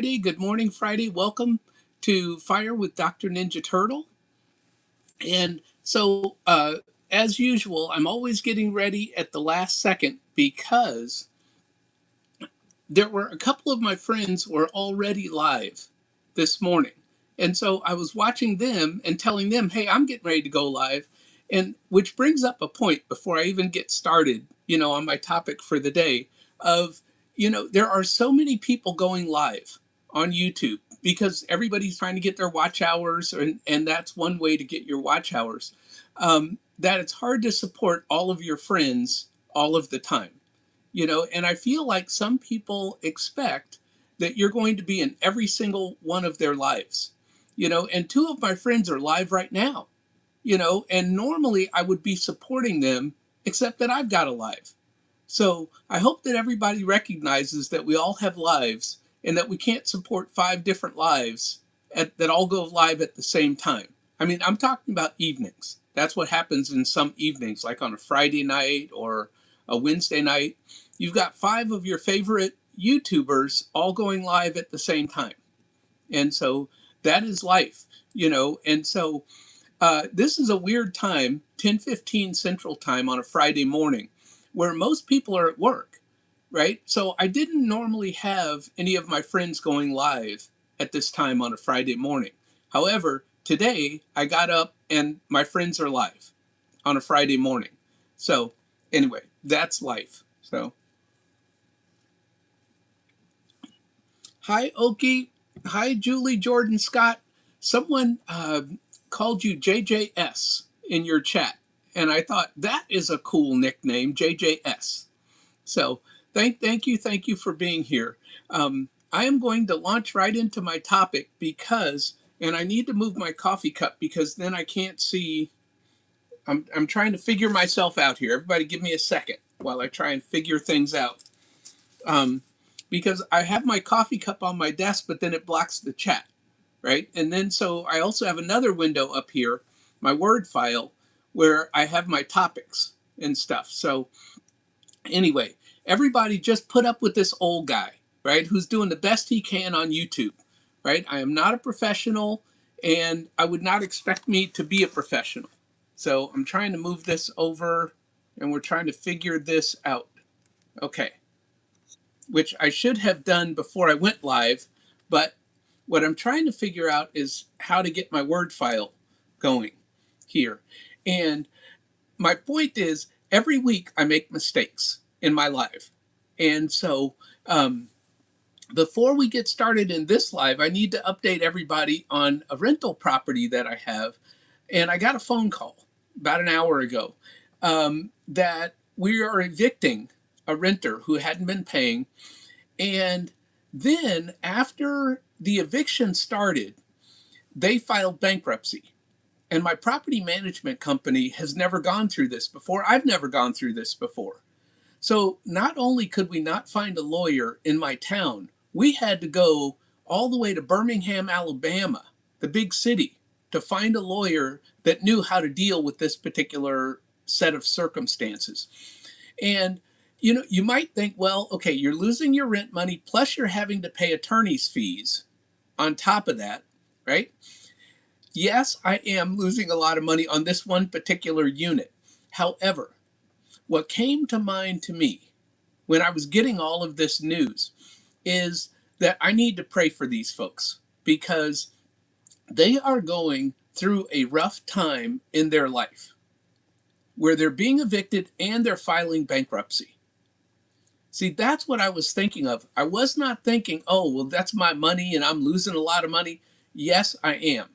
Good morning, Friday. Welcome to Fire with Dr. Ninja Turtle. And so, as usual, I'm always getting ready at the last second because there were a couple of my friends were already live this morning. And so I was watching them and telling them, hey, I'm getting ready to go live. And which brings up a point before I even get started, on my topic for the day of, there are so many people going live on YouTube because everybody's trying to get their watch hours. And that's one way to get your watch hours. That it's hard to support all of your friends all of the time, and I feel like some people expect that you're going to be in every single one of their lives, and two of my friends are live right now, and normally I would be supporting them, except that I've got a live. So I hope that everybody recognizes that we all have lives and that we can't support five different lives that all go live at the same time. I mean, I'm talking about evenings. That's what happens in some evenings, like on a Friday night or a Wednesday night. You've got five of your favorite YouTubers all going live at the same time. And so that is life, and so this is a weird time, 10:15 Central Time on a Friday morning, where most people are at work, right? So I didn't normally have any of my friends going live at this time on a Friday morning. However, today I got up and my friends are live on a Friday morning. So anyway, that's life. So hi, Oki. Hi, Julie Jordan Scott. Someone called you JJS in your chat. And I thought that is a cool nickname, JJS. So thank you for being here. I am going to launch right into my topic because, and I need to move my coffee cup because then I can't see. I'm trying to figure myself out here. Everybody give me a second while I try and figure things out. Um, because I have my coffee cup on my desk, but then it blocks the chat, right? And then so I also have another window up here, my Word file, where I have my topics and stuff. So anyway, everybody just put up with this old guy, right? Who's doing the best he can on YouTube, right? I am not a professional and I would not expect me to be a professional. So I'm trying to move this over and we're trying to figure this out. Okay. Which I should have done before I went live, but what I'm trying to figure out is how to get my Word file going here. And my point is, every week I make mistakes in my live. And so before we get started in this live, I need to update everybody on a rental property that I have. And I got a phone call about an hour ago that we are evicting a renter who hadn't been paying. And then after the eviction started, they filed bankruptcy. And my property management company has never gone through this before. I've never gone through this before. So not only could we not find a lawyer in my town, we had to go all the way to Birmingham, Alabama, the big city, to find a lawyer that knew how to deal with this particular set of circumstances. And you might think, well, okay, you're losing your rent money, plus you're having to pay attorney's fees on top of that, right? Yes, I am losing a lot of money on this one particular unit. However, what came to mind to me when I was getting all of this news is that I need to pray for these folks because they are going through a rough time in their life where they're being evicted and they're filing bankruptcy. See, that's what I was thinking of. I was not thinking, oh, well, that's my money and I'm losing a lot of money. Yes, I am.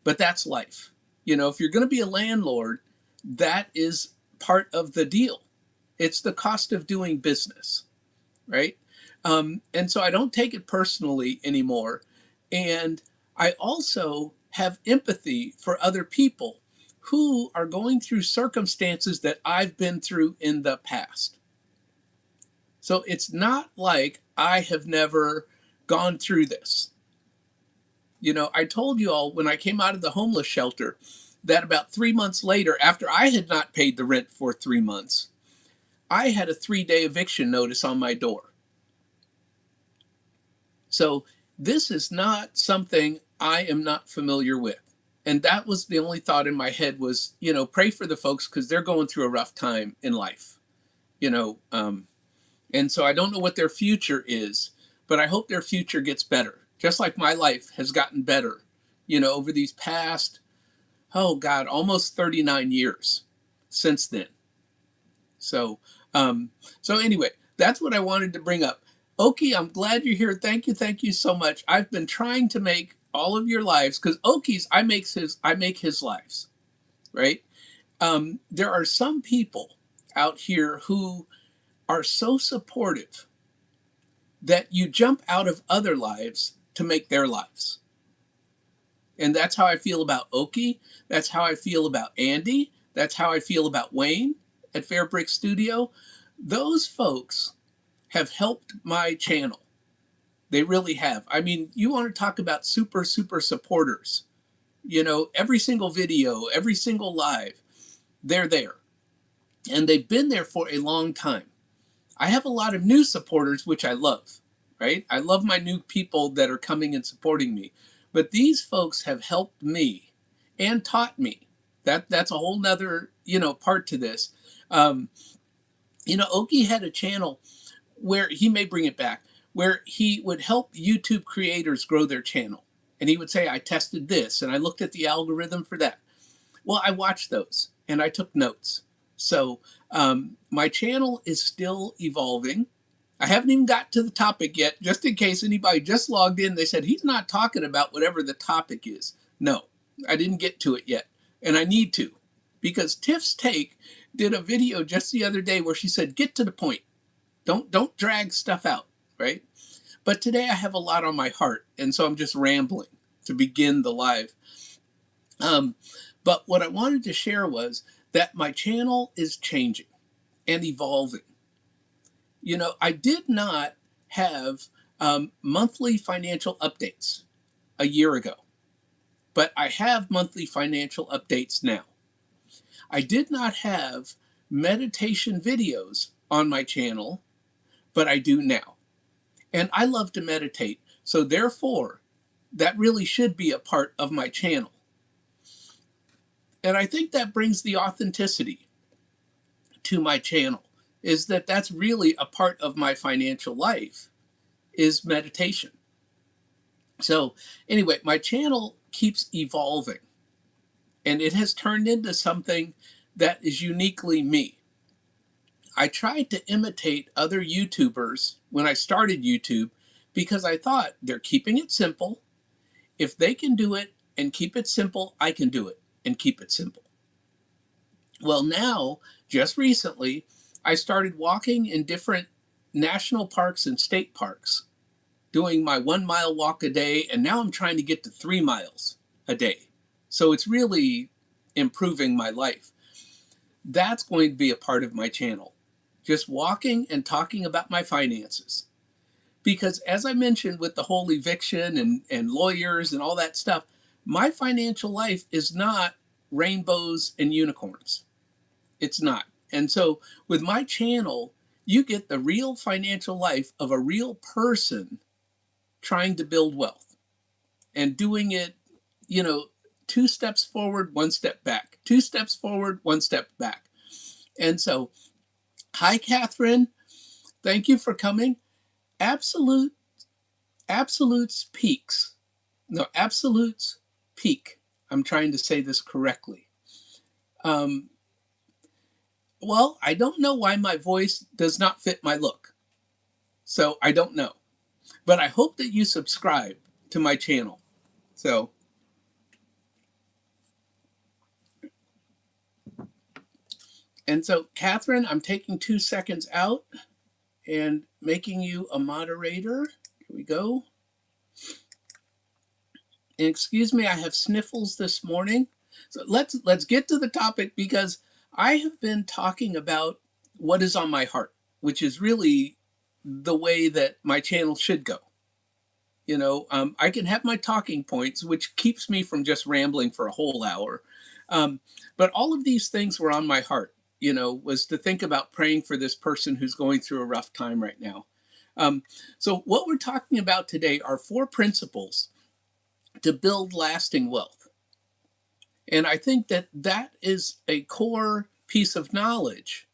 But that's life. If you're going to be a landlord, that is part of the deal. It's the cost of doing business, right? And so I don't take it personally anymore. And I also have empathy for other people who are going through circumstances that I've been through in the past. So it's not like I have never gone through this. I told you all when I came out of the homeless shelter that about 3 months later, after I had not paid the rent for 3 months, I had a 3-day eviction notice on my door. So this is not something I am not familiar with. And that was the only thought in my head was, pray for the folks because they're going through a rough time in life, you know. And so I don't know what their future is, but I hope their future gets better, just like my life has gotten better, over these past, oh God, almost 39 years since then. So, so anyway, that's what I wanted to bring up. Oki, I'm glad you're here. Thank you so much. I've been trying to make all of your lives because Oki's I make his lives, right? There are some people out here who are so supportive that you jump out of other lives to make their lives. And that's how I feel about Oki. That's how I feel about Andy. That's how I feel about Wayne at Fairbrick Studio. Those folks have helped my channel. They really have. I mean, you want to talk about super, super supporters. Every single video, every single live, they're there. And they've been there for a long time. I have a lot of new supporters, which I love, right? I love my new people that are coming and supporting me. But these folks have helped me and taught me. That's a whole nother, part to this. Oki had a channel where he may bring it back, where he would help YouTube creators grow their channel. And he would say, I tested this and I looked at the algorithm for that. Well, I watched those and I took notes. So my channel is still evolving. I haven't even got to the topic yet, just in case anybody just logged in. They said, he's not talking about whatever the topic is. No, I didn't get to it yet. And I need to, because Tiff's Take did a video just the other day where she said, get to the point. Don't drag stuff out, right? But today I have a lot on my heart, and so I'm just rambling to begin the live. But what I wanted to share was that my channel is changing and evolving. I did not have monthly financial updates a year ago, but I have monthly financial updates now. I did not have meditation videos on my channel, but I do now. And I love to meditate, so therefore, that really should be a part of my channel. And I think that brings the authenticity to my channel, is that that's really a part of my financial life, is meditation. So anyway, my channel keeps evolving, and it has turned into something that is uniquely me. I tried to imitate other YouTubers when I started YouTube because I thought they're keeping it simple. If they can do it and keep it simple, I can do it and keep it simple. Well, now, just recently, I started walking in different national parks and state parks, doing my 1 mile walk a day, and now I'm trying to get to 3 miles a day. So it's really improving my life. That's going to be a part of my channel, just walking and talking about my finances. Because as I mentioned with the whole eviction and lawyers and all that stuff, my financial life is not rainbows and unicorns. It's not. And so with my channel, you get the real financial life of a real person trying to build wealth and doing it, 2 steps forward, 1 step back, 2 steps forward, 1 step back. And so, hi, Catherine. Thank you for coming. Absolutes peaks. No, absolutes peak. I'm trying to say this correctly. Well, I don't know why my voice does not fit my look. So I don't know. But I hope that you subscribe to my channel. So, and so, Catherine, I'm taking 2 seconds out and making you a moderator. Here we go. And excuse me, I have sniffles this morning. So let's get to the topic, because I have been talking about what is on my heart, which is really the way that my channel should go. I can have my talking points, which keeps me from just rambling for a whole hour. But all of these things were on my heart, was to think about praying for this person who's going through a rough time right now. Um, so, what we're talking about today are 4 principles to build lasting wealth. And I think that that is a core piece of knowledge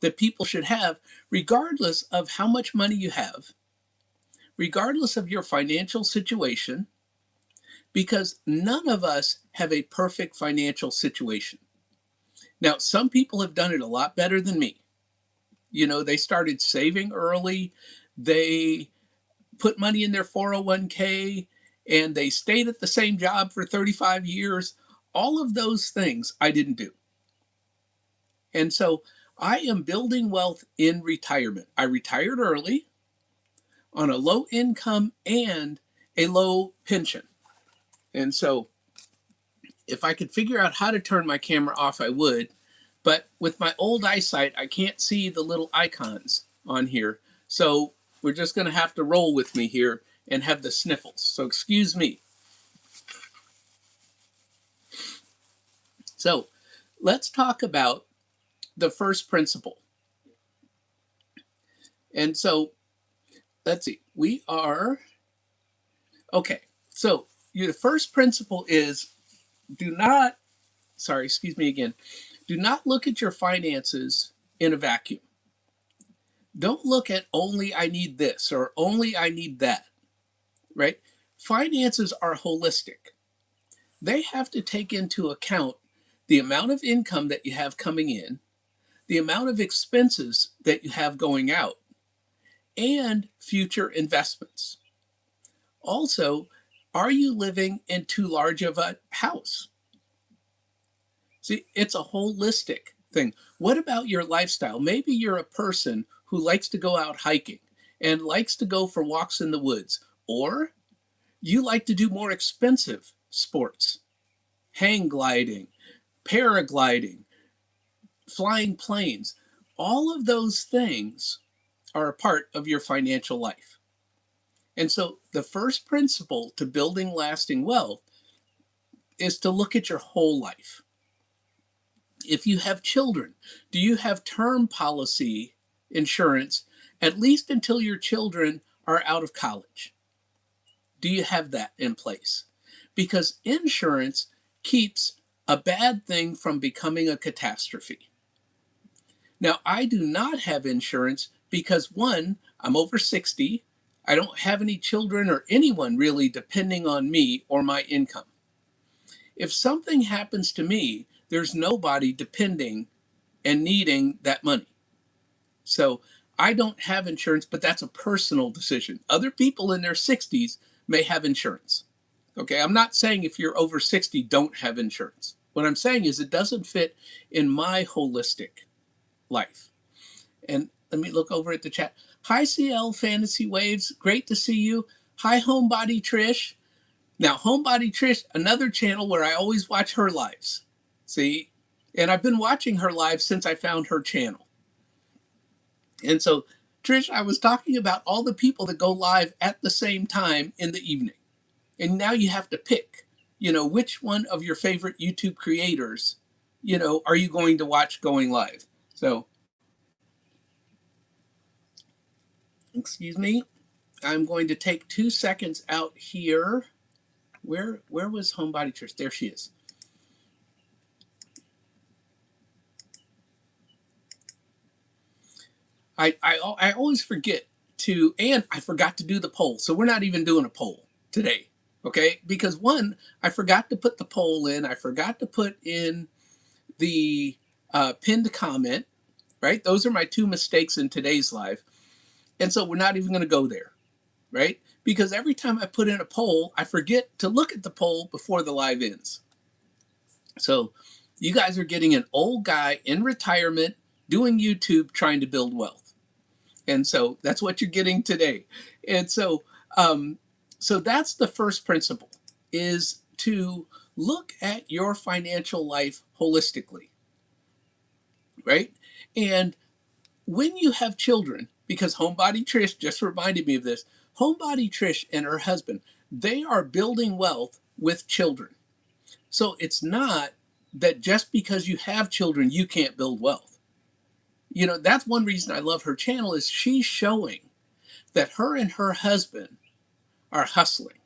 that people should have, regardless of how much money you have, regardless of your financial situation, because none of us have a perfect financial situation. Now, some people have done it a lot better than me. You know, they started saving early, they put money in their 401k, and they stayed at the same job for 35 years. All of those things I didn't do. And so I am building wealth in retirement. I retired early on a low income and a low pension. And so if I could figure out how to turn my camera off, I would. But with my old eyesight, I can't see the little icons on here. So we're just going to have to roll with me here and have the sniffles. So excuse me. So let's talk about the first principle. And so let's see. We are, okay. So the first principle is do not, sorry, excuse me again. Do not look at your finances in a vacuum. Don't look at only I need this or only I need that, right? Finances are holistic. They have to take into account the amount of income that you have coming in, the amount of expenses that you have going out, and future investments. Also, are you living in too large of a house? See, it's a holistic thing. What about your lifestyle? Maybe you're a person who likes to go out hiking and likes to go for walks in the woods, or you like to do more expensive sports, hang gliding, paragliding, flying planes. All of those things are a part of your financial life. And so the first principle to building lasting wealth is to look at your whole life. If you have children, do you have term policy insurance at least until your children are out of college? Do you have that in place? Because insurance keeps a bad thing from becoming a catastrophe. Now, I do not have insurance because, one, I'm over 60. I don't have any children or anyone really depending on me or my income. If something happens to me, there's nobody depending and needing that money. So I don't have insurance, but that's a personal decision. Other people in their 60s may have insurance. Okay, I'm not saying if you're over 60, don't have insurance. What I'm saying is it doesn't fit in my holistic life. And let me look over at the chat. Hi, CL Fantasy Waves. Great to see you. Hi, Homebody Trish. Now, Homebody Trish, another channel where I always watch her lives. See? And I've been watching her live since I found her channel. And so, Trish, I was talking about all the people that go live at the same time in the evening. And now you have to pick, which one of your favorite YouTube creators, are you going to watch going live? So, excuse me, I'm going to take 2 seconds out here. Where was Homebody Trish? There she is. I always forget to, and I forgot to do the poll. So we're not even doing a poll today, okay? Because one, I forgot to put the poll in. I forgot to put in the pinned comment, right? Those are my 2 mistakes in today's live. And so we're not even going to go there, right? Because every time I put in a poll, I forget to look at the poll before the live ends. So you guys are getting an old guy in retirement doing YouTube trying to build wealth. And so that's what you're getting today. And so, so that's the first principle, is to look at your financial life holistically, right? And when you have children, because Homebody Trish just reminded me of this, Homebody Trish and her husband, they are building wealth with children. So it's not that just because you have children, you can't build wealth. That's one reason I love her channel, is she's showing that her and her husband are hustling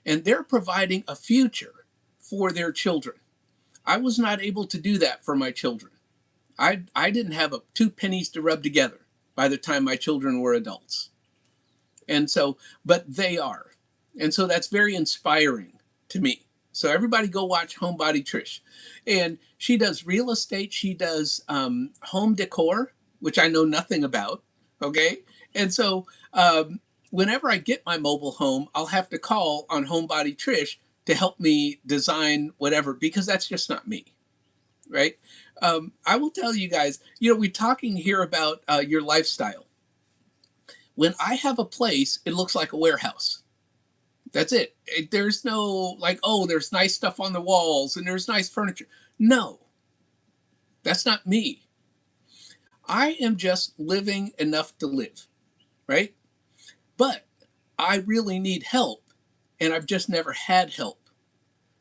and they're providing a future for their children. I was not able to do that for my children. I didn't have two pennies to rub together by the time my children were adults. And so, but they are. And so that's very inspiring to me. So everybody go watch Homebody Trish. And she does real estate. She does home decor, which I know nothing about. Okay. And so whenever I get my mobile home, I'll have to call on Homebody Trish to help me design whatever, because that's just not me. Right. I will tell you guys, we're talking here about your lifestyle. When I have a place, it looks like a warehouse. That's it. There's no like, oh, there's nice stuff on the walls and there's nice furniture. No, that's not me. I am just living enough to live, right? But I really need help, and I've just never had help.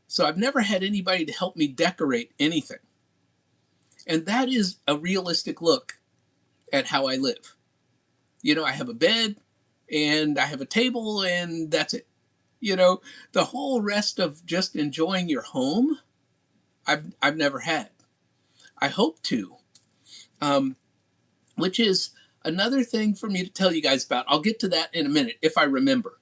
So I've never had anybody to help me decorate anything. And that is a realistic look at how I live. I have a bed and I have a table, and that's it. The whole rest of just enjoying your home, I've never had. I hope to, which is another thing for me to tell you guys about. I'll get to that in a minute if I remember,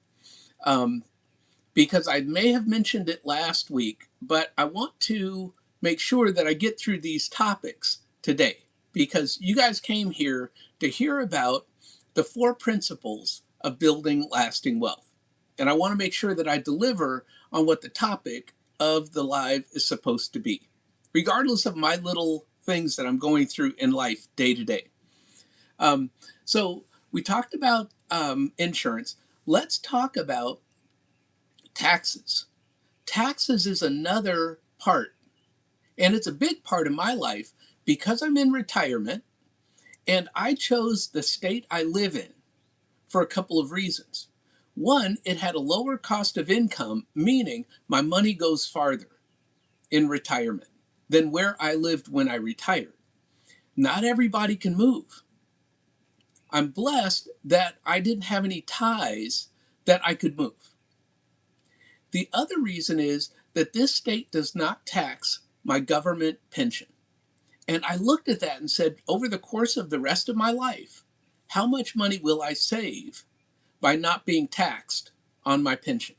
because I may have mentioned it last week, but I want to make sure that I get through these topics today, because you guys came here to hear about the 4 principles of building lasting wealth. And I want to make sure that I deliver on what the topic of the live is supposed to be, regardless of my little things that I'm going through in life day to day. So we talked about insurance. Let's talk about taxes. Taxes is another part, and it's a big part of my life because I'm in retirement, and I chose the state I live in for a couple of reasons. One, it had a lower cost of income, meaning my money goes farther in retirement than where I lived when I retired. Not everybody can move. I'm blessed that I didn't have any ties that I could move. The other reason is that this state does not tax my government pension. And I looked at that and said, over the course of the rest of my life, how much money will I save by not being taxed on my pension?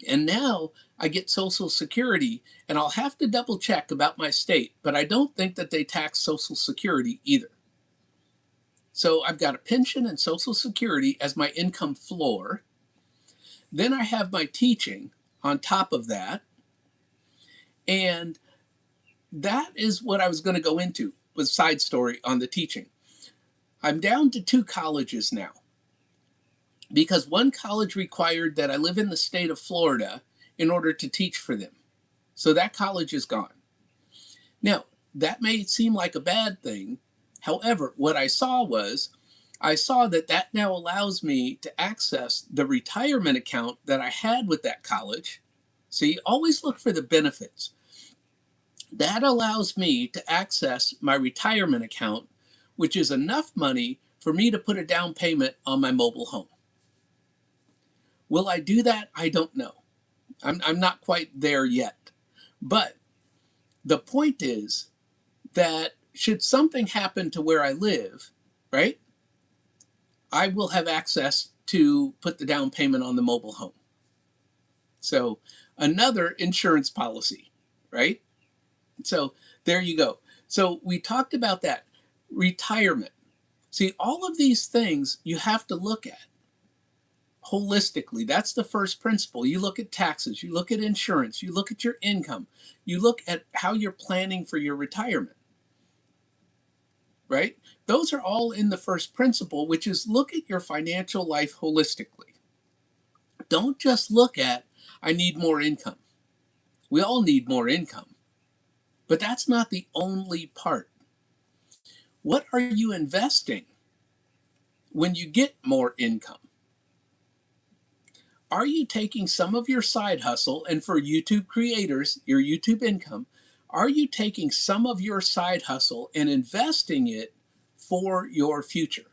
And now I get Social Security, and I'll have to double check about my state, but I don't think that they tax Social Security either. So I've got a pension and Social Security as my income floor. Then I have my teaching on top of that. And that is what I was going to go into with side story on the teaching. I'm down to 2 colleges now, because one college required that I live in the state of Florida in order to teach for them. So that college is gone. Now, that may seem like a bad thing. However, what I saw that now allows me to access the retirement account that I had with that college. See, always look for the benefits. That allows me to access my retirement account, which is enough money for me to put a down payment on my mobile home. Will I do that? I don't know. I'm not quite there yet. But the point is that should something happen to where I live, right, I will have access to put the down payment on the mobile home. So another insurance policy, right? So there you go. So we talked about that. Retirement. See, all of these things you have to look at holistically. That's the first principle. You look at taxes, you look at insurance, you look at your income, you look at how you're planning for your retirement, right? Those are all in the first principle, which is look at your financial life holistically. Don't just look at, I need more income. We all need more income, but that's not the only part. What are you investing when you get more income? Are you taking some of your side hustle, and for YouTube creators, your YouTube income, are you taking some of your side hustle and investing it for your future?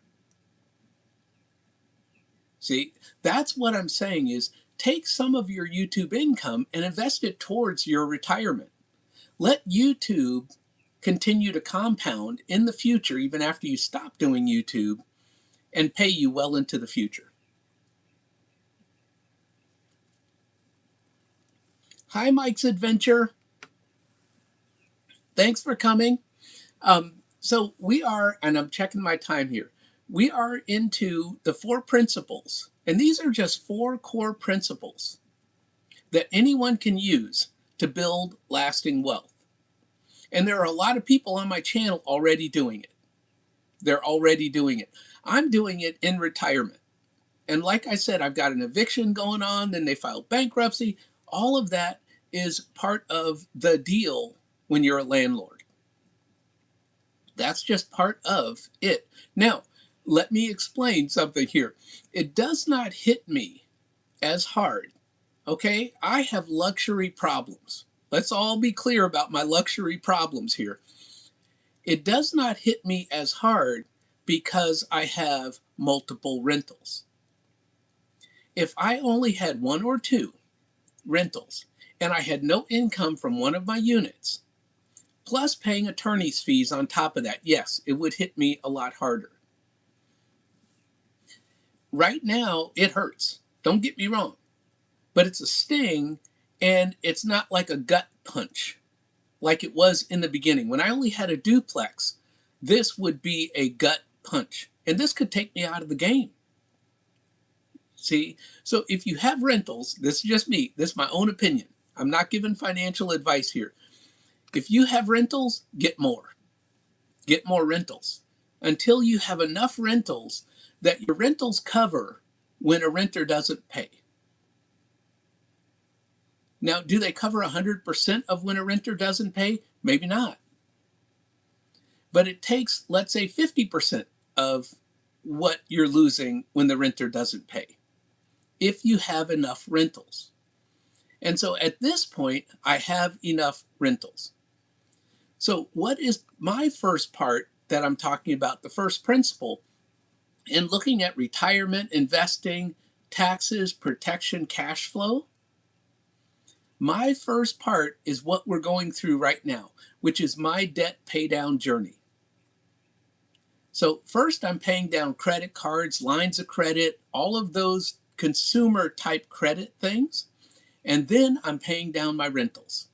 See, that's what I'm saying is take some of your YouTube income and invest it towards your retirement. Let YouTube continue to compound in the future, even after you stop doing YouTube, and pay you well into the future. Hi, Mike's Adventure. Thanks for coming. So we are, and I'm checking my time here, we are into the 4 principles. And these are just 4 core principles that anyone can use to build lasting wealth. And there are a lot of people on my channel already doing it. They're already doing it. I'm doing it in retirement. And like I said, I've got an eviction going on, then they filed bankruptcy. All of that is part of the deal when you're a landlord. That's just part of it. Now, let me explain something here. It does not hit me as hard, okay? I have luxury problems. Let's all be clear about my luxury problems here. It does not hit me as hard because I have multiple rentals. If I only had 1 or 2 rentals and I had no income from one of my units, plus paying attorney's fees on top of that, yes, it would hit me a lot harder. Right now, it hurts. Don't get me wrong. But it's a sting, and it's not like a gut punch like it was in the beginning. When I only had a duplex, this would be a gut punch. And this could take me out of the game. See? So if you have rentals, this is just me. This is my own opinion. I'm not giving financial advice here. If you have rentals, get more. Get more rentals until you have enough rentals that your rentals cover when a renter doesn't pay. Now, do they cover 100% of when a renter doesn't pay? Maybe not. But it takes, let's say, 50% of what you're losing when the renter doesn't pay, if you have enough rentals. And so at this point, I have enough rentals. So what is my first part that I'm talking about, the first principle, in looking at retirement, investing, taxes, protection, cash flow? My first part is what we're going through right now, which is my debt pay down journey. So first I'm paying down credit cards, lines of credit, all of those consumer type credit things. And then I'm paying down my rentals.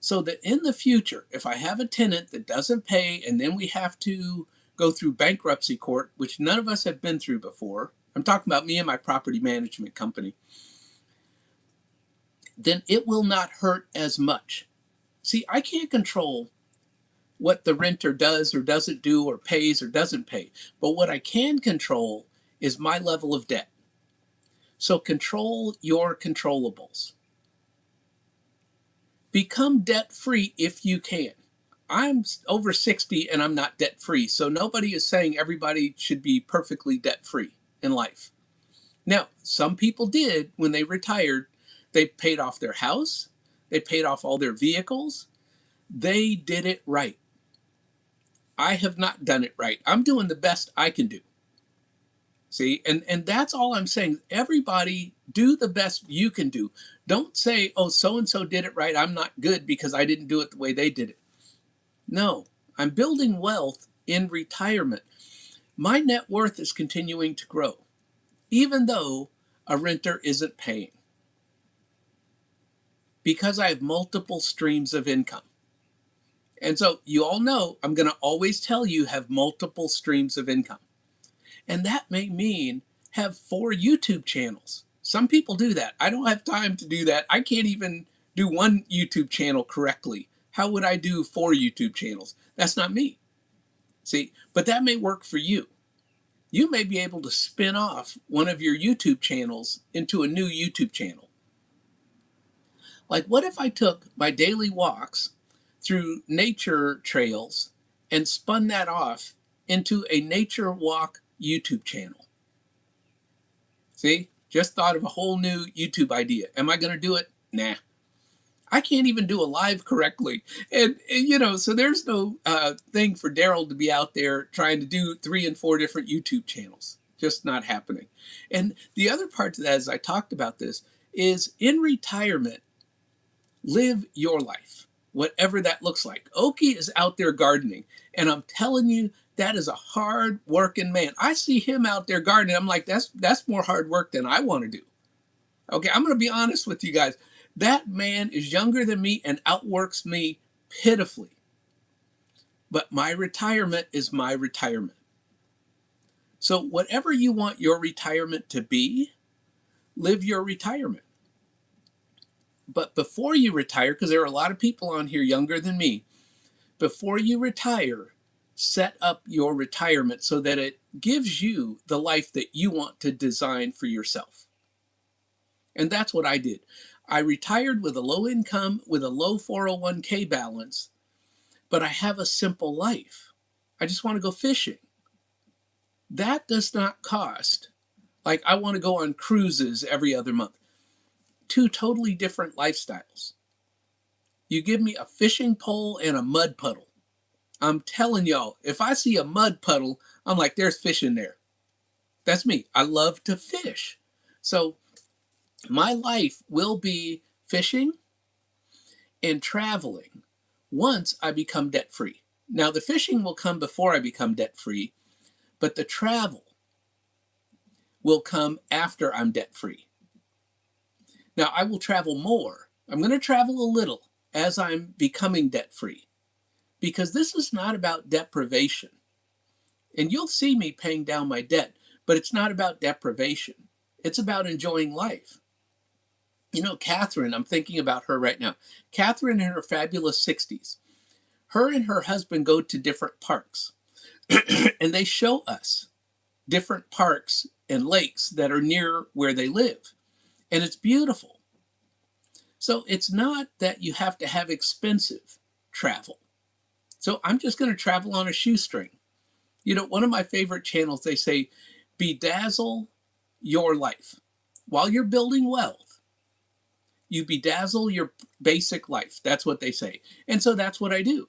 So that in the future, if I have a tenant that doesn't pay and then we have to go through bankruptcy court, which none of us have been through before, I'm talking about me and my property management company, then it will not hurt as much. See, I can't control what the renter does or doesn't do or pays or doesn't pay. But what I can control is my level of debt. So control your controllables. Become debt free if you can. I'm over 60 and I'm not debt free. So nobody is saying everybody should be perfectly debt free in life. Now, some people did when they retired. They paid off their house. They paid off all their vehicles. They did it right. I have not done it right. I'm doing the best I can do. See, and that's all I'm saying. Everybody do the best you can do. Don't say, oh, so-and-so did it right. I'm not good because I didn't do it the way they did it. No, I'm building wealth in retirement. My net worth is continuing to grow, even though a renter isn't paying, because I have multiple streams of income. And so you all know I'm going to always tell you have multiple streams of income. And that may mean have 4 YouTube channels. Some people do that. I don't have time to do that. I can't even do 1 YouTube channel correctly. How would I do 4 YouTube channels? That's not me. See, but that may work for you. You may be able to spin off one of your YouTube channels into a new YouTube channel. Like, what if I took my daily walks through nature trails and spun that off into a nature walk YouTube channel? See, just thought of a whole new YouTube idea. Am I going to do it? Nah. I can't even do a live correctly. And you know, so there's no thing for Daryl to be out there trying to do 3 and 4 different YouTube channels. Just not happening. And the other part to that, as I talked about this, is in retirement, live your life, whatever that looks like. Oki is out there gardening, and I'm telling you, that is a hard working man. I see him out there gardening. I'm like, that's more hard work than I want to do. Okay, I'm going to be honest with you guys. That man is younger than me and outworks me pitifully. But my retirement is my retirement. So whatever you want your retirement to be, live your retirement. But before you retire, because there are a lot of people on here younger than me, before you retire, set up your retirement so that it gives you the life that you want to design for yourself. And that's what I did. I retired with a low income, with a low 401k balance, but I have a simple life. I just want to go fishing. That does not cost, like I want to go on cruises every other month. Two totally different lifestyles. You give me a fishing pole and a mud puddle. I'm telling y'all, if I see a mud puddle, I'm like, there's fish in there. That's me. I love to fish. So my life will be fishing and traveling once I become debt free. Now, the fishing will come before I become debt free, but the travel will come after I'm debt free. Now, I will travel more. I'm going to travel a little as I'm becoming debt free, because this is not about deprivation. And you'll see me paying down my debt, but it's not about deprivation. It's about enjoying life. You know, Catherine, I'm thinking about her right now. Catherine in her fabulous 60s. Her and her husband go to different parks, and they show us different parks and lakes that are near where they live. And it's beautiful. So it's not that you have to have expensive travel. So I'm just going to travel on a shoestring. You know, one of my favorite channels, they say, bedazzle your life. While you're building wealth, you bedazzle your basic life. That's what they say. And so that's what I do.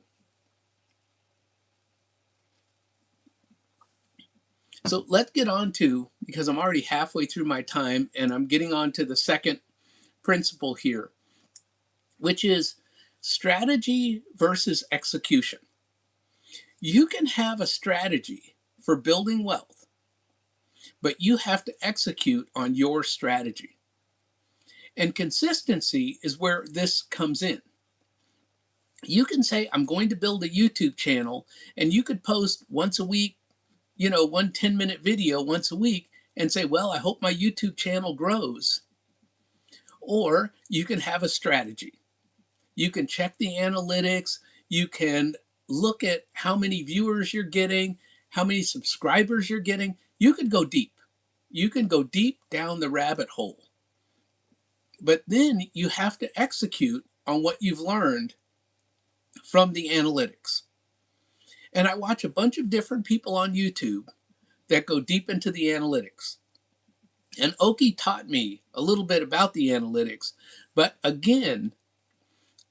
So let's get on to, because I'm already halfway through my time, and I'm getting on to the second principle here, which is strategy versus execution. You can have a strategy for building wealth, but you have to execute on your strategy. And consistency is where this comes in. You can say, I'm going to build a YouTube channel, and you could post once a week, you know, 1 10-minute video once a week and say, well, I hope my YouTube channel grows. Or you can have a strategy. You can check the analytics. You can look at how many viewers you're getting, how many subscribers you're getting. You could go deep. You can go deep down the rabbit hole. But then you have to execute on what you've learned from the analytics. And I watch a bunch of different people on YouTube that go deep into the analytics. And Oki taught me a little bit about the analytics. But again,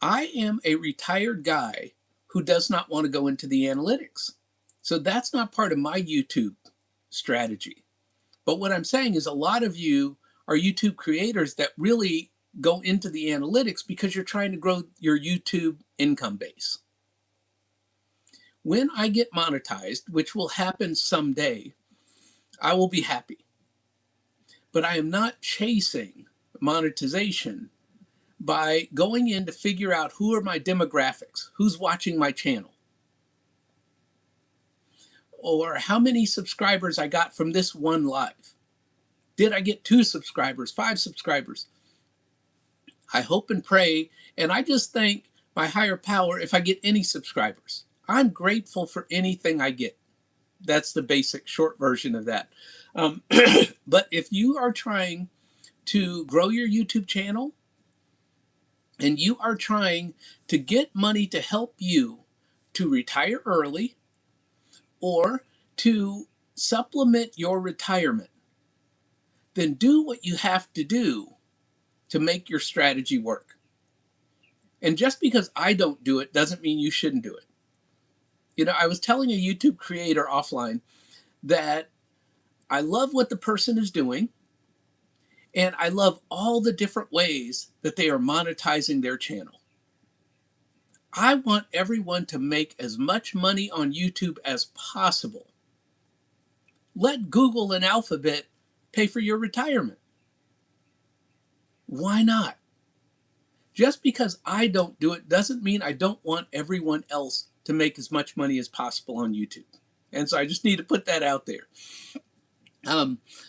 I am a retired guy who does not want to go into the analytics. So that's not part of my YouTube strategy. But what I'm saying is a lot of you are YouTube creators that really go into the analytics because you're trying to grow your YouTube income base. When I get monetized, which will happen someday, I will be happy. But I am not chasing monetization by going in to figure out who are my demographics, who's watching my channel, or how many subscribers I got from this one live. Did I get 2 subscribers, 5 subscribers? I hope and pray, and I just thank my higher power if I get any subscribers. I'm grateful for anything I get. That's the basic short version of that. But if you are trying to grow your YouTube channel and you are trying to get money to help you to retire early or to supplement your retirement, then do what you have to do to make your strategy work. And just because I don't do it doesn't mean you shouldn't do it. You know, I was telling a YouTube creator offline that I love what the person is doing, and I love all the different ways that they are monetizing their channel. I want everyone to make as much money on YouTube as possible. Let Google and Alphabet pay for your retirement. Why not? Just because I don't do it doesn't mean I don't want everyone else to make as much money as possible on YouTube. And so I just need to put that out there.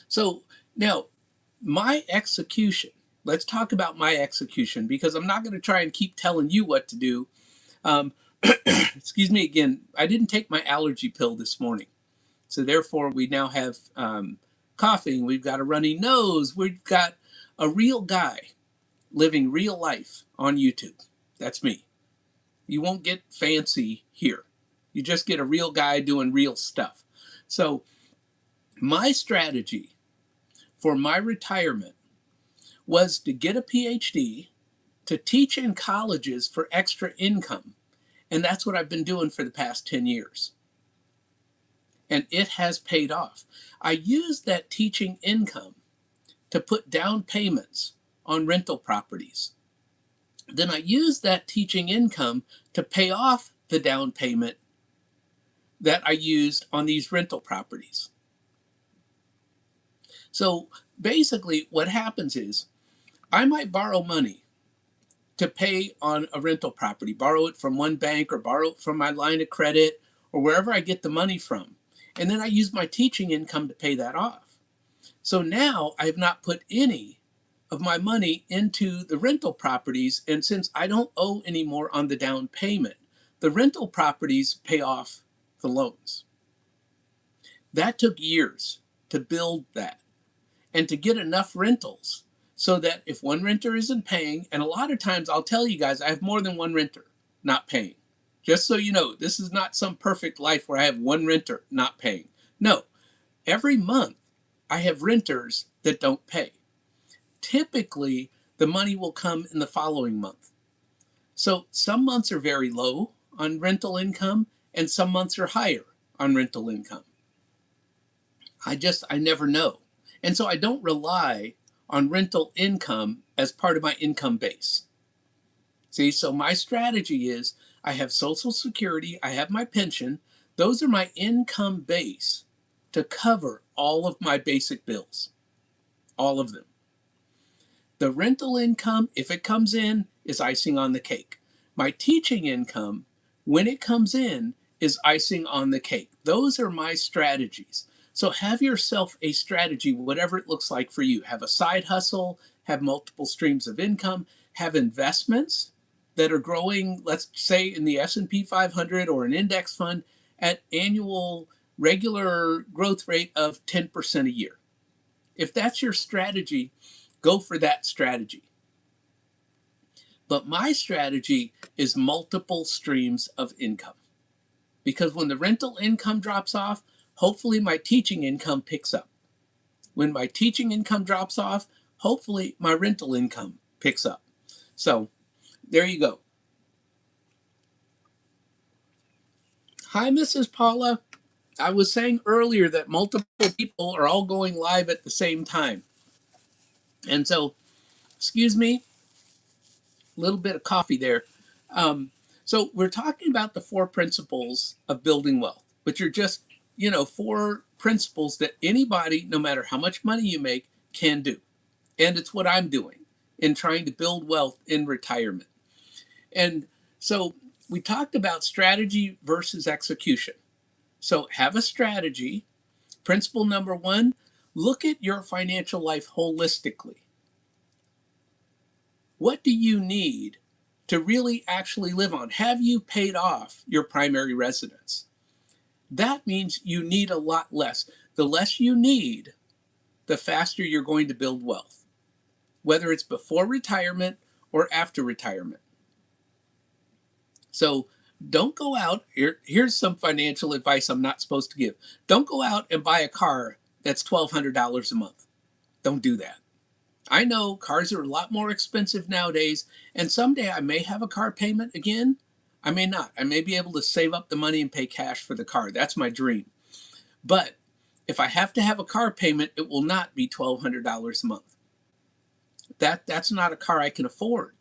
So now, my execution, let's talk about my execution, because I'm not going to try and keep telling you what to do. Excuse me again, I didn't take my allergy pill this morning. So therefore, we now have coughing, we've got a runny nose, we've got a real guy living real life on YouTube. That's me. You won't get fancy here. You just get a real guy doing real stuff. So my strategy for my retirement was to get a PhD, to teach in colleges for extra income. And that's what I've been doing for the past 10 years. And it has paid off. I used that teaching income to put down payments on rental properties. Then I used that teaching income to pay off the down payment that I used on these rental properties. So basically, what happens is I might borrow money to pay on a rental property, borrow it from one bank or borrow it from my line of credit or wherever I get the money from. And then I use my teaching income to pay that off. So now I have not put any of my money into the rental properties. And since I don't owe anymore on the down payment, the rental properties pay off the loans. That took years to build that and to get enough rentals so that if one renter isn't paying, and a lot of times I'll tell you guys, I have more than one renter not paying. Just so you know, this is not some perfect life where I have one renter not paying. No, every month I have renters that don't pay. Typically, the money will come in the following month. So some months are very low on rental income, and some months are higher on rental income. I never know. And so I don't rely on rental income as part of my income base. See, so my strategy is I have Social Security, I have my pension. Those are my income base to cover all of my basic bills, all of them. The rental income, if it comes in, is icing on the cake. My teaching income, when it comes in, is icing on the cake. Those are my strategies. So have yourself a strategy, whatever it looks like for you. Have a side hustle, have multiple streams of income, have investments that are growing, let's say in the S&P 500 or an index fund at annual regular growth rate of 10% a year. If that's your strategy, go for that strategy. But my strategy is multiple streams of income. Because when the rental income drops off, hopefully my teaching income picks up. When my teaching income drops off, hopefully my rental income picks up. So there you go. Hi, Mrs. Paula. I was saying earlier that multiple people are all going live at the same time. And so, excuse me, a little bit of coffee there. So we're talking about the 4 principles of building wealth, which are just, 4 principles that anybody, no matter how much money you make, can do. And it's what I'm doing in trying to build wealth in retirement. And so we talked about strategy versus execution. So have a strategy. Principle number 1, look at your financial life holistically. What do you need to really actually live on? Have you paid off your primary residence? That means you need a lot less. The less you need, the faster you're going to build wealth, whether it's before retirement or after retirement. So don't go out. Here's some financial advice I'm not supposed to give. Don't go out and buy a car that's $1,200 a month. Don't do that. I know cars are a lot more expensive nowadays, and someday I may have a car payment again. I may not. I may be able to save up the money and pay cash for the car. That's my dream. But If I have to have a car payment, it will not be $1,200 a month. That's not a car I can afford.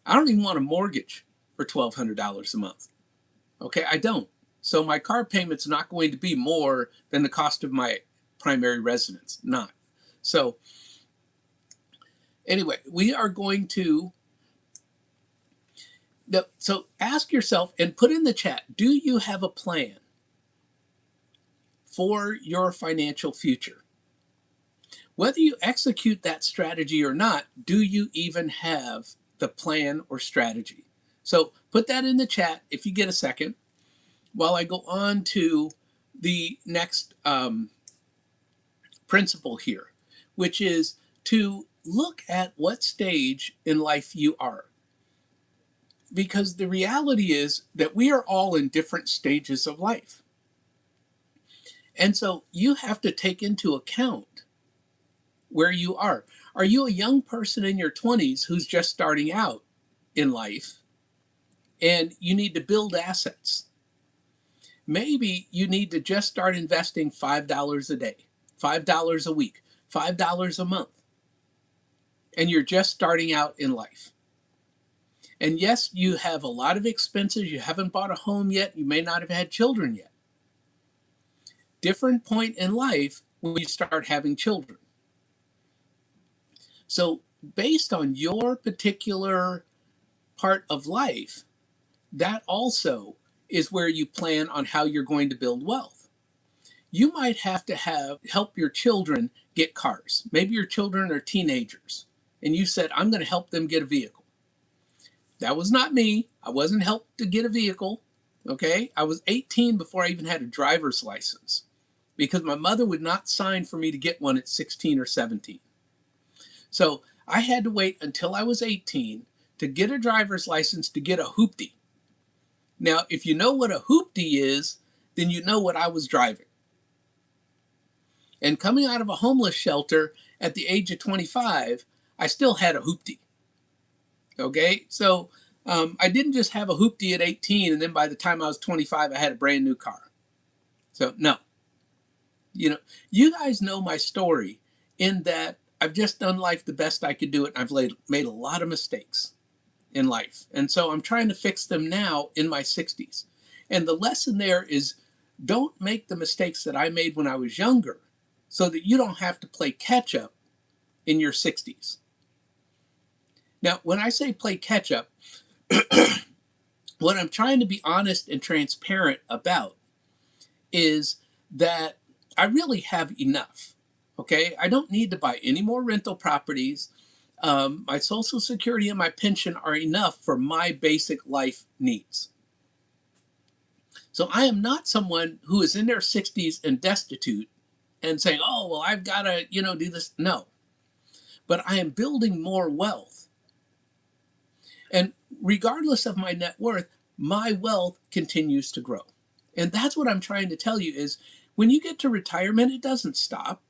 I don't even want a mortgage for $1,200 a month. Okay, I don't. So my car payment's not going to be more than the cost of my primary residence. Not. So anyway, we are going to so ask yourself and put in the chat, do you have a plan for your financial future? Whether you execute that strategy or not, do you even have the plan or strategy? So put that in the chat if you get a second while I go on to the next principle here, which is to look at what stage in life you are. Because the reality is that we are all in different stages of life. And so you have to take into account where you are. Are you a young person in your 20s who's just starting out in life and you need to build assets? Maybe you need to just start investing $5 a day, $5 a week, $5 a month, and you're just starting out in life. And yes, you have a lot of expenses. You haven't bought a home yet. You may not have had children yet. Different point in life when you start having children. So based on your particular part of life, that also is where you plan on how you're going to build wealth. You might have to help your children get cars. Maybe your children are teenagers and you said, I'm going to help them get a vehicle. That was not me. I wasn't helped to get a vehicle. Okay. I was 18 before I even had a driver's license because my mother would not sign for me to get one at 16 or 17. So I had to wait until I was 18 to get a driver's license to get a hoopty. Now, if you know what a hoopty is, then you know what I was driving. And coming out of a homeless shelter at the age of 25, I still had a hoopty. Okay, so I didn't just have a hoopty at 18 and then by the time I was 25 I had a brand new car. So no, you guys know my story in that I've just done life the best I could do it. I've made a lot of mistakes in life, and so I'm trying to fix them now in my 60s. And the lesson there is, don't make the mistakes that I made when I was younger so that you don't have to play catch up in your 60s. Now, when I say play catch up, what I'm trying to be honest and transparent about is that I really have enough. Okay, I don't need to buy any more rental properties. My Social Security and my pension are enough for my basic life needs. So I am not someone who is in their 60s and destitute and saying, oh, well, I've got to, do this. No, but I am building more wealth. And regardless of my net worth, my wealth continues to grow. And that's what I'm trying to tell you is when you get to retirement, it doesn't stop.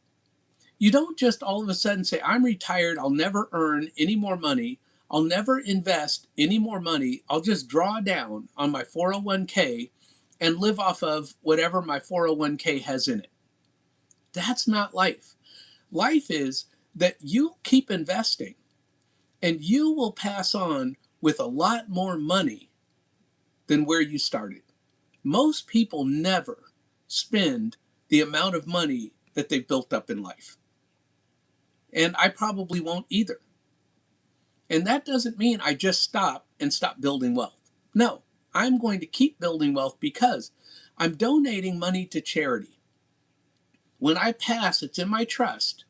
You don't just all of a sudden say, I'm retired. I'll never earn any more money. I'll never invest any more money. I'll just draw down on my 401k and live off of whatever my 401k has in it. That's not life. Life is that you keep investing and you will pass on with a lot more money than where you started. Most people never spend the amount of money that they built up in life. And I probably won't either. And that doesn't mean I just stop building wealth. No, I'm going to keep building wealth because I'm donating money to charity. When I pass, it's in my trust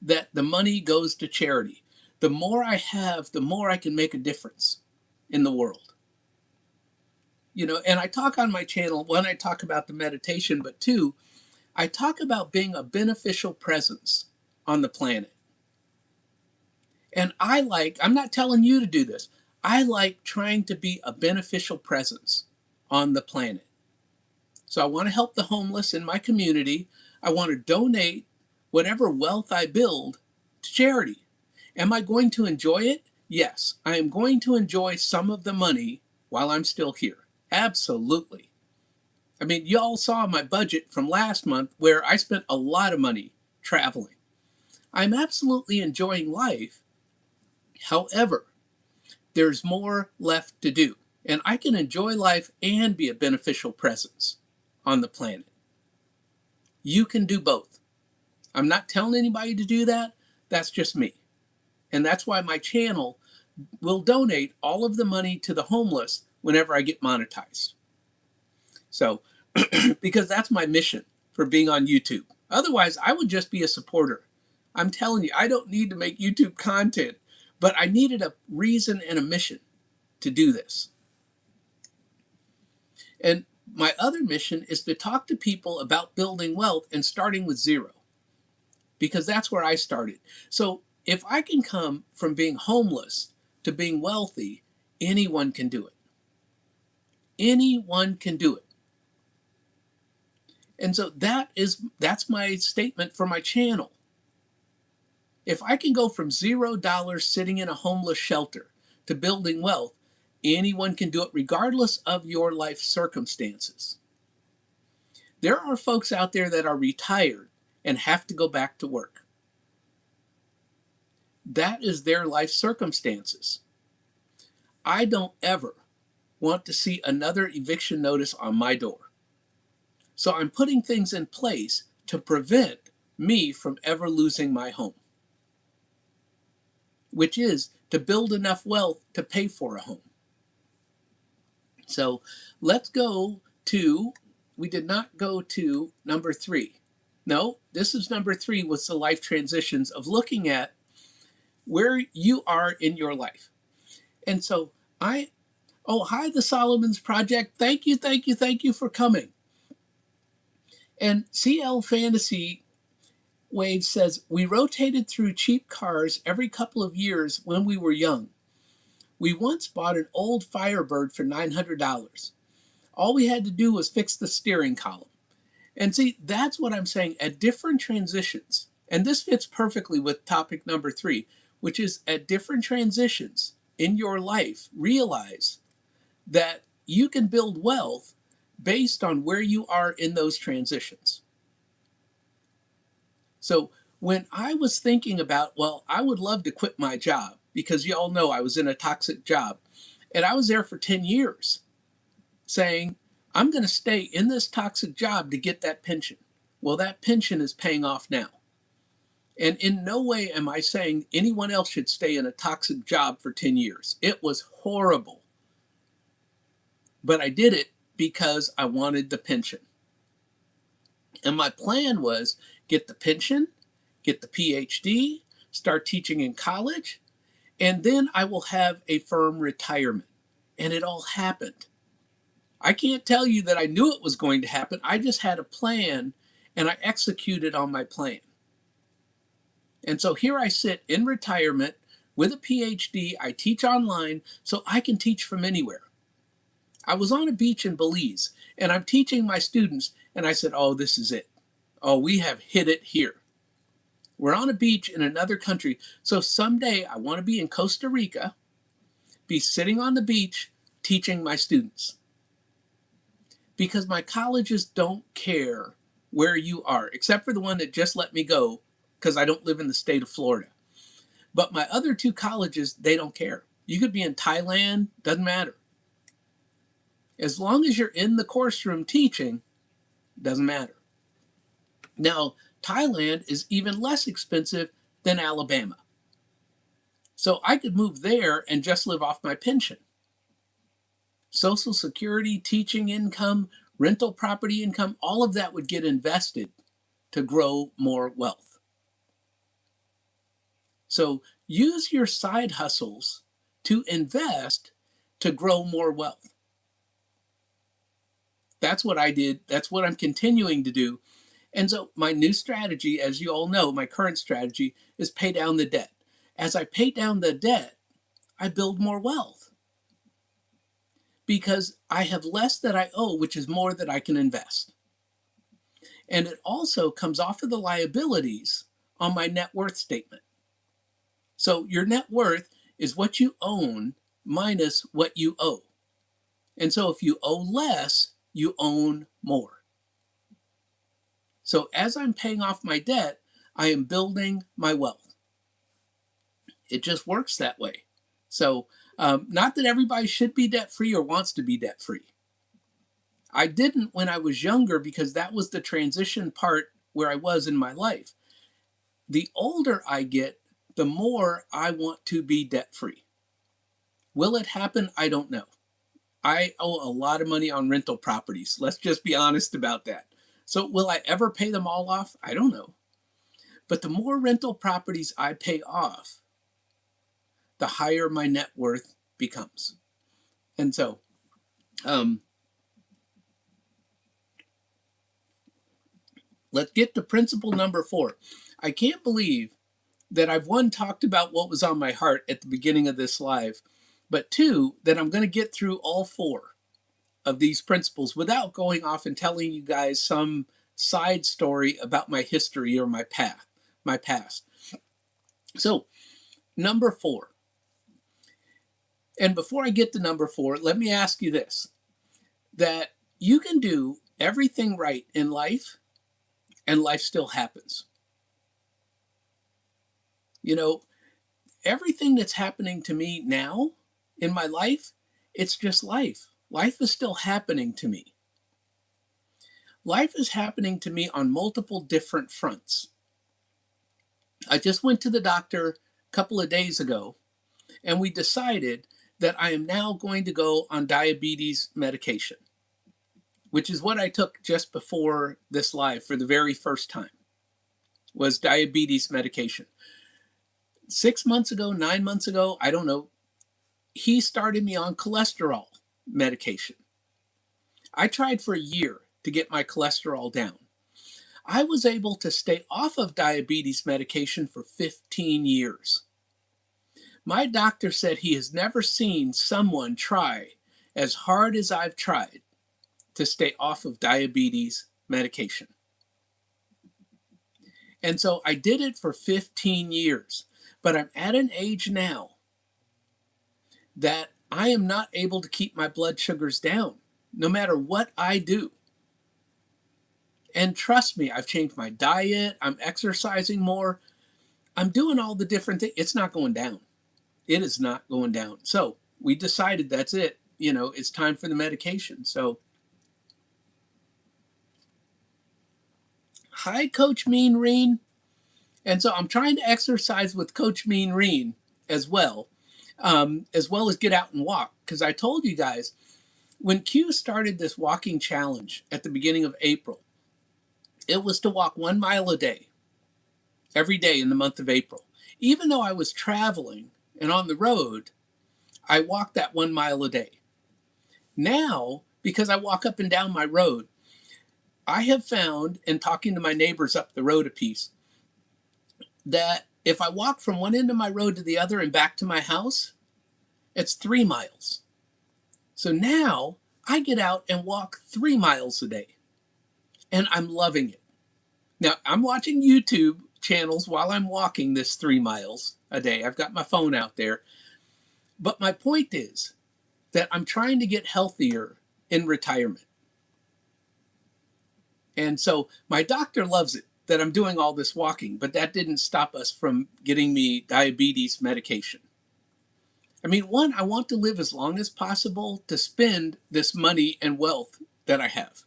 that the money goes to charity. The more I have, the more I can make a difference in the world. And I talk on my channel, one, I talk about the meditation, but two, I talk about being a beneficial presence on the planet. And I'm not telling you to do this, I like trying to be a beneficial presence on the planet. So I want to help the homeless in my community. I want to donate whatever wealth I build to charity. Am I going to enjoy it? Yes, I am going to enjoy some of the money while I'm still here. Absolutely. I mean, y'all saw my budget from last month where I spent a lot of money traveling. I'm absolutely enjoying life. However, there's more left to do. And I can enjoy life and be a beneficial presence on the planet. You can do both. I'm not telling anybody to do that. That's just me. And that's why my channel will donate all of the money to the homeless whenever I get monetized. So, because that's my mission for being on YouTube. Otherwise, I would just be a supporter. I'm telling you, I don't need to make YouTube content, but I needed a reason and a mission to do this. And my other mission is to talk to people about building wealth and starting with zero, because that's where I started. So if I can come from being homeless to being wealthy, anyone can do it. Anyone can do it. And so that's my statement for my channel. If I can go from $0 sitting in a homeless shelter to building wealth, anyone can do it regardless of your life circumstances. There are folks out there that are retired and have to go back to work. That is their life circumstances. I don't ever want to see another eviction notice on my door. So I'm putting things in place to prevent me from ever losing my home, which is to build enough wealth to pay for a home. So let's go to, we did not go to number 3. No, this is number 3 with the life transitions of looking at where you are in your life. And so hi, the Solomon's Project. Thank you for coming. And CL Fantasy Wave says, we rotated through cheap cars every couple of years when we were young. We once bought an old Firebird for $900. All we had to do was fix the steering column. And see, that's what I'm saying at different transitions. And this fits perfectly with topic number 3, which is at different transitions in your life, realize that you can build wealth based on where you are in those transitions. So when I was thinking about, well, I would love to quit my job because you all know I was in a toxic job and I was there for 10 years saying, I'm going to stay in this toxic job to get that pension. Well, that pension is paying off now. And in no way am I saying anyone else should stay in a toxic job for 10 years. It was horrible. But I did it because I wanted the pension. And my plan was get the pension, get the PhD, start teaching in college, and then I will have a firm retirement. And it all happened. I can't tell you that I knew it was going to happen. I just had a plan and I executed on my plan. And so here I sit in retirement with a PhD. I teach online so I can teach from anywhere. I was on a beach in Belize and I'm teaching my students and I said, oh, this is it. Oh, we have hit it here. We're on a beach in another country. So someday I want to be in Costa Rica, be sitting on the beach teaching my students. Because my colleges don't care where you are, except for the one that just let me go because I don't live in the state of Florida. But my other 2 colleges, they don't care. You could be in Thailand, doesn't matter. As long as you're in the course room teaching, doesn't matter. Now, Thailand is even less expensive than Alabama. So I could move there and just live off my pension. Social Security, teaching income, rental property income, all of that would get invested to grow more wealth. So use your side hustles to invest to grow more wealth. That's what I did. That's what I'm continuing to do. And so my new strategy, as you all know, my current strategy is pay down the debt. As I pay down the debt, I build more wealth because I have less that I owe, which is more that I can invest. And it also comes off of the liabilities on my net worth statement. So your net worth is what you own minus what you owe. And so if you owe less, you own more. So as I'm paying off my debt, I am building my wealth. It just works that way. So, not that everybody should be debt free or wants to be debt free. I didn't when I was younger because that was the transition part where I was in my life. The older I get, the more I want to be debt free. Will it happen? I don't know. I owe a lot of money on rental properties. Let's just be honest about that. So, will I ever pay them all off? I don't know. But the more rental properties I pay off, the higher my net worth becomes. And so, let's get to principle number 4. I can't believe that I've, one, talked about what was on my heart at the beginning of this live, but 2, that I'm going to get through all 4 of these principles without going off and telling you guys some side story about my history or my past. So, number 4. And before I get to number 4, let me ask you this, that you can do everything right in life and life still happens. You know, everything that's happening to me now in my life, it's just life. Life is still happening to me. Life is happening to me on multiple different fronts. I just went to the doctor a couple of days ago, and we decided that I am now going to go on diabetes medication, which is what I took just before this live for the very first time, was diabetes medication. 6 months ago, 9 months ago, I don't know, he started me on cholesterol medication. I tried for a year to get my cholesterol down. I was able to stay off of diabetes medication for 15 years. My doctor said he has never seen someone try as hard as I've tried to stay off of diabetes medication. And so I did it for 15 years, but I'm at an age now that I am not able to keep my blood sugars down, no matter what I do. And trust me, I've changed my diet, I'm exercising more, I'm doing all the different things. It's not going down. It is not going down. So we decided that's it. You know, it's time for the medication. So, hi, Coach Mean Reen. And so I'm trying to exercise with Coach Mean Reen as well as get out and walk. Because I told you guys, when Q started this walking challenge at the beginning of April, it was to walk 1 mile a day, every day in the month of April. Even though I was traveling and on the road, I walked that 1 mile a day. Now, because I walk up and down my road, I have found, in talking to my neighbors up the road a piece, that if I walk from one end of my road to the other and back to my house, it's 3 miles. So now I get out and walk 3 miles a day, and I'm loving it. Now, I'm watching YouTube channels while I'm walking this 3 miles a day. I've got my phone out there. But my point is that I'm trying to get healthier in retirement. And so my doctor loves it that I'm doing all this walking, but that didn't stop us from getting me diabetes medication. I mean, one, I want to live as long as possible to spend this money and wealth that I have.